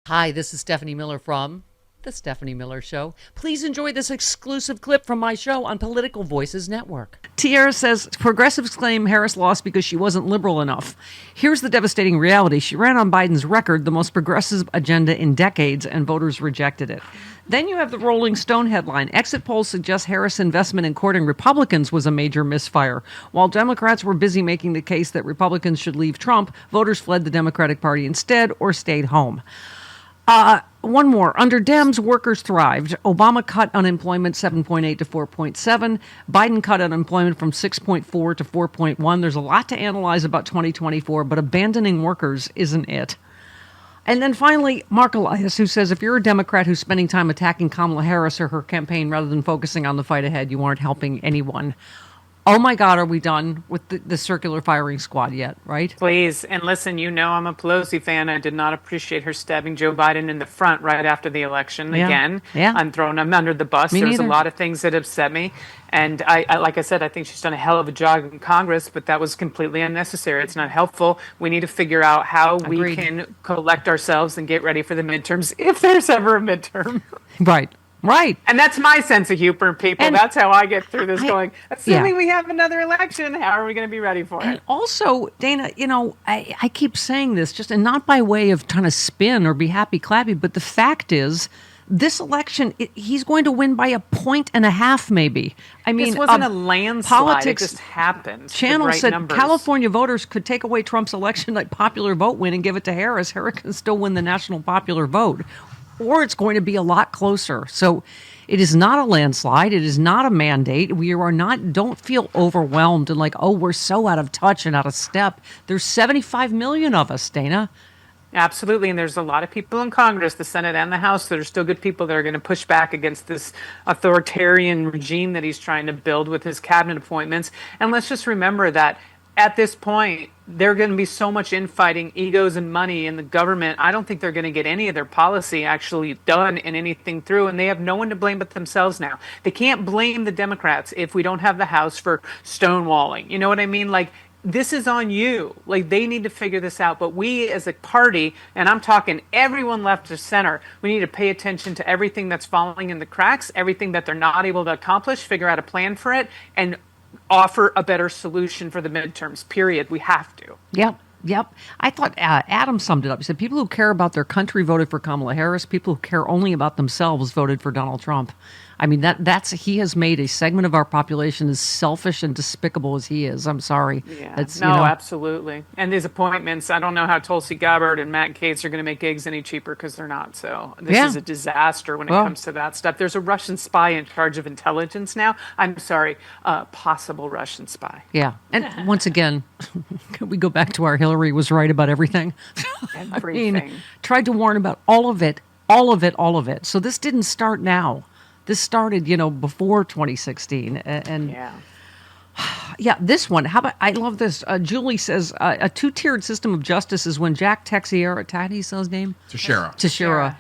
Hi, this is Stephanie Miller from The Stephanie Miller Show. Please enjoy this exclusive clip from my show on Political Voices Network. Tierra says progressives claim Harris lost because she wasn't liberal enough. Here's the devastating reality. She ran on Biden's record, the most progressive agenda in decades, and voters rejected it. Then you have the Rolling Stone headline. Exit polls suggest Harris' investment in courting Republicans was a major misfire. While Democrats were busy making the case that Republicans should leave Trump, voters fled the Democratic Party instead or stayed home. One more. Under Dems, workers thrived. Obama cut unemployment 7.8 to 4.7. Biden cut unemployment from 6.4 to 4.1. There's a lot to analyze about 2024, but abandoning workers isn't it. And then finally, Mark Elias, who says if you're a Democrat who's spending time attacking Kamala Harris or her campaign rather than focusing on the fight ahead, you aren't helping anyone. Oh my God, are we done with the circular firing squad yet, right? Please. And listen, I'm a Pelosi fan. I did not appreciate her stabbing Joe Biden in the front right after the election. Yeah. Again, Yeah. I'm throwing him under the bus. Me There's a neither. lot of things that upset me. And I, like I said, I think she's done a hell of a job in Congress, but that was completely unnecessary. It's not helpful. We need to figure out how we Agreed. can collect ourselves and get ready for the midterms, if there's ever a midterm. Right. Right. And that's my sense of humor, people. And that's how I get through this going, assuming yeah. we have another election, how are we going to be ready for And it? also, Dana, I keep saying this and not by way of trying to spin or be happy clappy, but the fact is, this election, he's going to win by 1.5 points, maybe. I mean, This wasn't a landslide. politics It just happened. Channel The right said numbers. California voters could take away Trump's election like popular vote win and give it to Harris. Harris can still win the national popular vote, or it's going to be a lot closer. So it is not a landslide. It is not a mandate. We are not, don't feel overwhelmed and like, oh, we're so out of touch and out of step. There's 75 million of us, Dana. Absolutely. And there's a lot of people in Congress, the Senate and the House, that are still good people that are going to push back against this authoritarian regime that he's trying to build with his cabinet appointments. And let's just remember that at this point, there's going to be so much infighting, egos and money in the government. I don't think they're going to get any of their policy actually done and anything through. And they have no one to blame but themselves now. They can't blame the Democrats if we don't have the House for stonewalling. You know what I mean? Like, this is on you. Like, they need to figure this out. But we as a party, and I'm talking everyone left to center, we need to pay attention to everything that's falling in the cracks, everything that they're not able to accomplish, figure out a plan for it, and offer a better solution for the midterms, period. We have to. Yep. I thought Adam summed it up. He said people who care about their country voted for Kamala Harris. People who care only about themselves voted for Donald Trump. I mean, that's he has made a segment of our population as selfish and despicable as he is. I'm sorry. Yeah, That's, no, absolutely. And these appointments, I don't know how Tulsi Gabbard and Matt Gaetz are going to make eggs any cheaper because they're not. So this is a disaster when it comes to that stuff. There's a Russian spy in charge of intelligence now. I'm sorry, possible Russian spy. Yeah. And once again, we go back to our Hillary was right about everything. Everything. I mean, tried to warn about all of it. So this didn't start now. This started, before 2016. And yeah, this one. How about, I love this. Julie says a two-tiered system of justice is when Jack Teixeira, how do you say his name? Teixeira.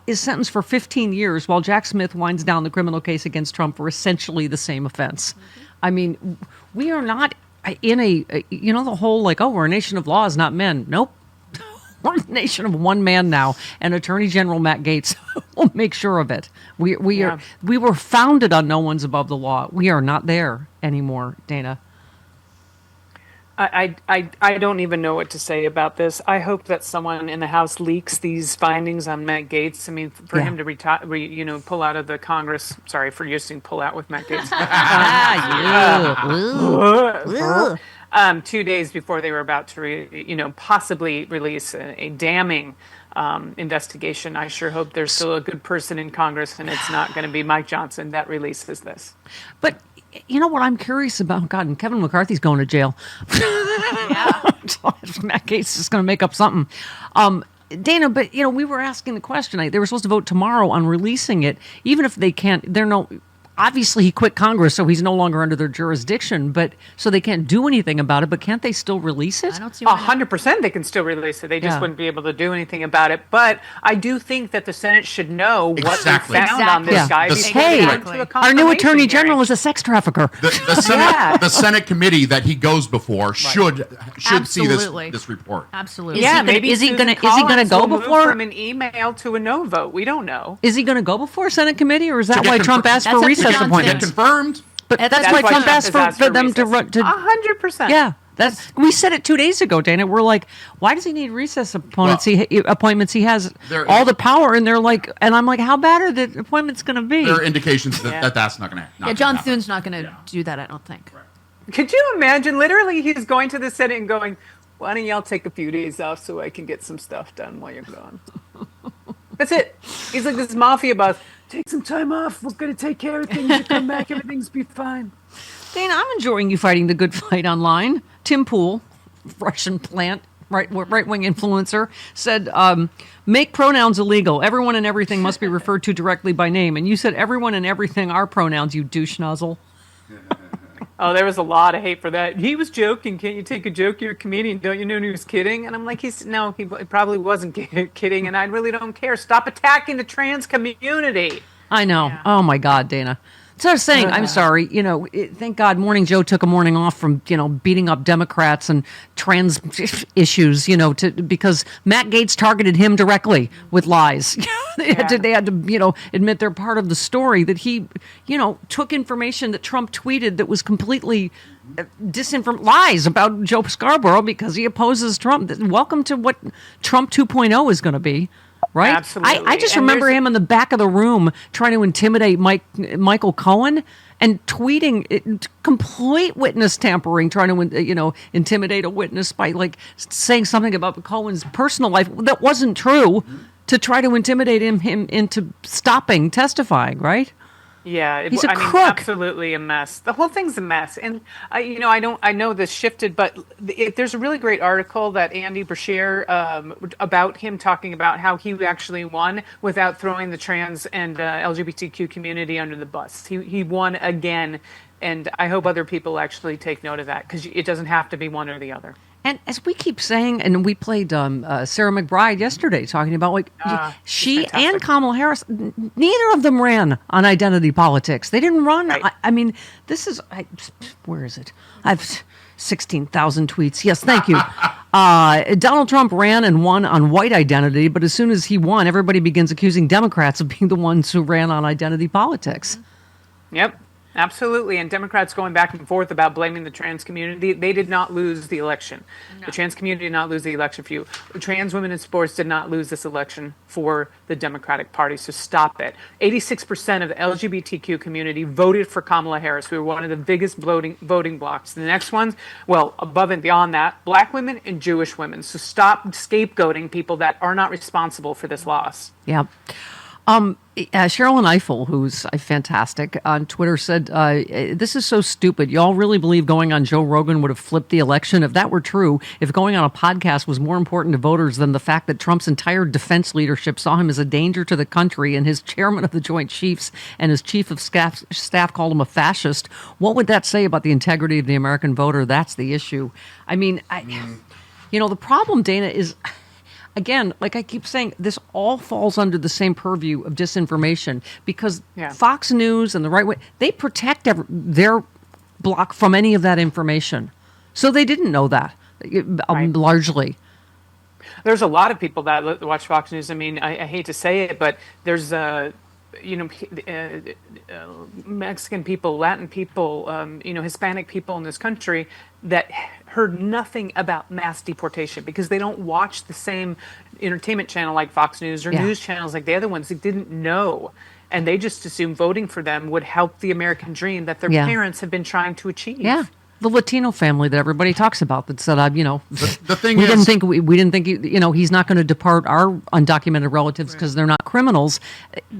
Is sentenced for 15 years while Jack Smith winds down the criminal case against Trump for essentially the same offense. I mean, we are not in the whole like, oh, we're a nation of laws, not men. Nope. We're a nation of one man now, and Attorney General Matt Gaetz will make sure of it. We were founded on no one's above the law. We are not there anymore, Dana. I don't even know what to say about this. I hope that someone in the House leaks these findings on Matt Gaetz. I mean, for him to pull out of the Congress. Sorry for using pull out with Matt Gaetz. 2 days before they were about to, possibly release a damning investigation. I sure hope there's still a good person in Congress, and it's not going to be Mike Johnson that releases this. But you know what I'm curious about? God, and Kevin McCarthy's going to jail. Yeah. Matt Gaetz is going to make up something. Dana, but we were asking the question. They were supposed to vote tomorrow on releasing it, even if they can't. obviously he quit Congress, so he's no longer under their jurisdiction, but so they can't do anything about it, but can't they still release it? I don't see why not. 100% they can still release it. They just wouldn't be able to do anything about it. But I do think that the Senate should know what Exactly. they found on this Yeah. guy. The- before Hey, they went to a our new confirmation attorney general hearing. is a sex trafficker. The Senate, Yeah. the Senate committee that he goes before should see Absolutely. this report. Absolutely. Yeah, he gonna- maybe is he Susan gonna Collins go will move before- from an email to a no vote? We don't know. Is he going to go before Senate committee, or is that get why Trump confirmed. asked That's for up to recess John Get appointments? confirmed. But that's why Trump asked for them to run. 100%. Yeah, we said it 2 days ago, Dana. We're like, why does he need recess appointments? He has There- all the power, and they're like, and I'm like, how bad are the appointments going to be? There are indications that that's not going to happen. Yeah, John Thune's not going to do that, I don't think. Could you imagine? Literally, he's going to the Senate and going, "Why don't y'all take a few days off so I can get some stuff done while you're gone?" That's it. He's like this mafia boss. Take some time off. We're going to take care of things. You come back, everything's be fine. Dana, I'm enjoying you fighting the good fight online. Tim Pool, Russian plant, right-wing influencer, said, make pronouns illegal. Everyone and everything must be referred to directly by name. And you said everyone and everything are pronouns, you douche nozzle. Oh, there was a lot of hate for that. He was joking. Can't you take a joke? You're a comedian. Don't you know he was kidding? And I'm like, he probably wasn't kidding. And I really don't care. Stop attacking the trans community. I know. Yeah. Oh, my God, Dana. So I was saying, I'm sorry, thank God Morning Joe took a morning off from, beating up Democrats and trans issues, because Matt Gaetz targeted him directly with lies. They had to, admit they're part of the story that he, took information that Trump tweeted that was completely lies about Joe Scarborough because he opposes Trump. Welcome to what Trump 2.0 is going to be. Right? Absolutely. I just remember him in the back of the room trying to intimidate Michael Cohen and tweeting complete witness tampering, trying to intimidate a witness by saying something about Cohen's personal life that wasn't true to try to intimidate him into stopping testifying. Right? Yeah, he's a crook. Absolutely a mess. The whole thing's a mess, and I know this shifted, but there's a really great article that Andy Brashear about him talking about how he actually won without throwing the trans and LGBTQ community under the bus. He won again, and I hope other people actually take note of that because it doesn't have to be one or the other. And as we keep saying, and we played Sarah McBride yesterday talking about she and Kamala Harris, neither of them ran on identity politics. They didn't run. Right. I mean, this is, where is it? I've 16,000 tweets. Yes, thank you. Donald Trump ran and won on white identity, but as soon as he won, everybody begins accusing Democrats of being the ones who ran on identity politics. Yep. Absolutely. And Democrats going back and forth about blaming the trans community. They did not lose the election. No. The trans community did not lose the election for you. Trans women in sports did not lose this election for the Democratic Party. So stop it. 86% of the LGBTQ community voted for Kamala Harris. We were one of the biggest voting blocks. The next ones, well, above and beyond that, black women and Jewish women. So stop scapegoating people that are not responsible for this loss. Yeah. Sherilyn Eiffel, who's fantastic, on Twitter said, this is so stupid. Y'all really believe going on Joe Rogan would have flipped the election? If that were true, if going on a podcast was more important to voters than the fact that Trump's entire defense leadership saw him as a danger to the country and his chairman of the Joint Chiefs and his chief of staff called him a fascist, what would that say about the integrity of the American voter? That's the issue. I mean, the problem, Dana, is... Again, like I keep saying, this all falls under the same purview of disinformation because Fox News and the right way, they protect their block from any of that information. So they didn't know that, largely. There's a lot of people that watch Fox News. I mean, I hate to say it, but there's Mexican people, Latin people, Hispanic people in this country that heard nothing about mass deportation because they don't watch the same entertainment channel like Fox News or news channels like the other ones. They didn't know. And they just assumed voting for them would help the American dream that their parents have been trying to achieve. Yeah. The Latino family that everybody talks about that said, the thing we is, didn't think, he's not going to depart our undocumented relatives because they're not criminals,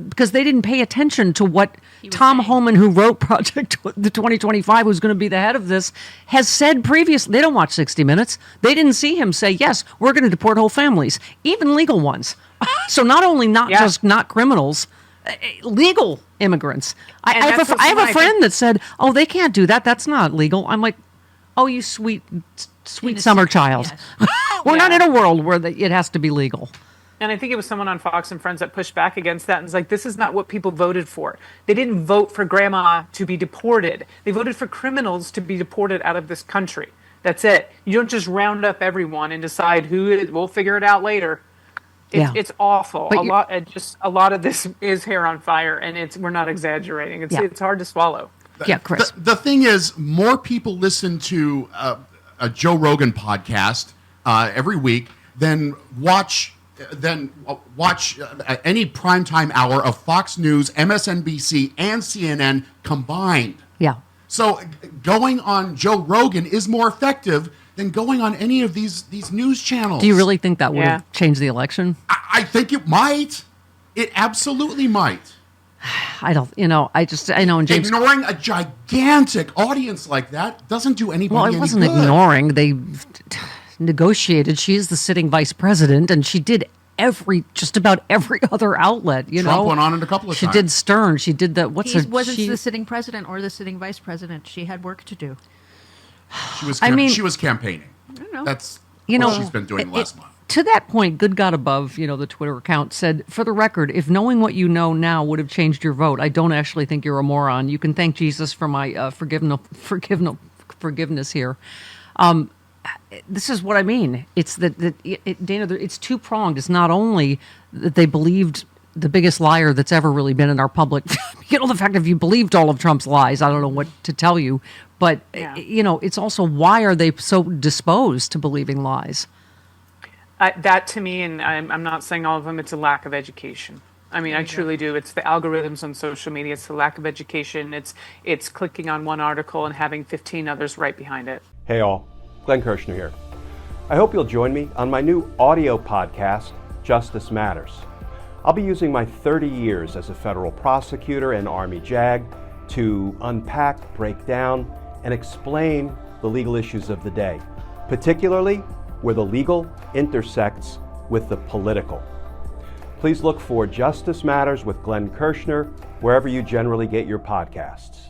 because they didn't pay attention to what Tom Homan, who wrote Project the 2025, who's going to be the head of this, has said previously. They don't watch 60 Minutes. They didn't see him say, yes, we're going to deport whole families, even legal ones. So not only just not criminals, legal immigrants. I And have that's a, I have what's a why I friend that said, "Oh, they can't do that. That's not legal." I'm like, "Oh, you sweet Innocent, summer child. yes. We're not Yeah. in a world where it has to be legal." And I think it was someone on Fox and Friends that pushed back against that and was like, this is not what people voted for. They didn't vote for grandma to be deported. They voted for criminals to be deported out of this country. That's it. You don't just round up everyone and decide who it is. We'll figure it out later. Yeah. It's awful. But A lot of this is hair on fire, and we're not exaggerating. It's hard to swallow. Yeah, Chris. The thing is, more people listen to a Joe Rogan podcast every week than watch any primetime hour of Fox News, MSNBC, and CNN combined. Yeah. So going on Joe Rogan is more effective than going on any of these news channels. Do you really think that would Yeah. have changed the election? I think it might. It absolutely might. I don't. I know. And James. Ignoring a gigantic audience like that doesn't do anybody Well, it any wasn't good. ignoring. They negotiated. She is the sitting vice president, and she did just about every other outlet. Trump went on it a couple of She times. did Stern. She did that. What's He her? wasn't she, the sitting president or the sitting vice president. She had work to do. She was. I mean- she was campaigning. know. That's you what know, she's been doing last month. To that point, Good God Above, the Twitter account said, "For the record, if knowing what you know now would have changed your vote, I don't actually think you're a moron. You can thank Jesus for my forgiveness here." This is what I mean. It's Dana. It's two pronged. It's not only that they believed the biggest liar that's ever really been in our public. The fact if you believed all of Trump's lies, I don't know what to tell you. But Yeah. it's also why are they so disposed to believing lies? That to me, and I'm not saying all of them, it's a lack of education. I mean, I truly do. It's the algorithms on social media. It's the lack of education. It's clicking on one article and having 15 others right behind it. Hey all, Glenn Kirshner here. I hope you'll join me on my new audio podcast, Justice Matters. I'll be using my 30 years as a federal prosecutor and Army JAG to unpack, break down, and explain the legal issues of the day, particularly where the legal intersects with the political. Please look for Justice Matters with Glenn Kirshner wherever you generally get your podcasts.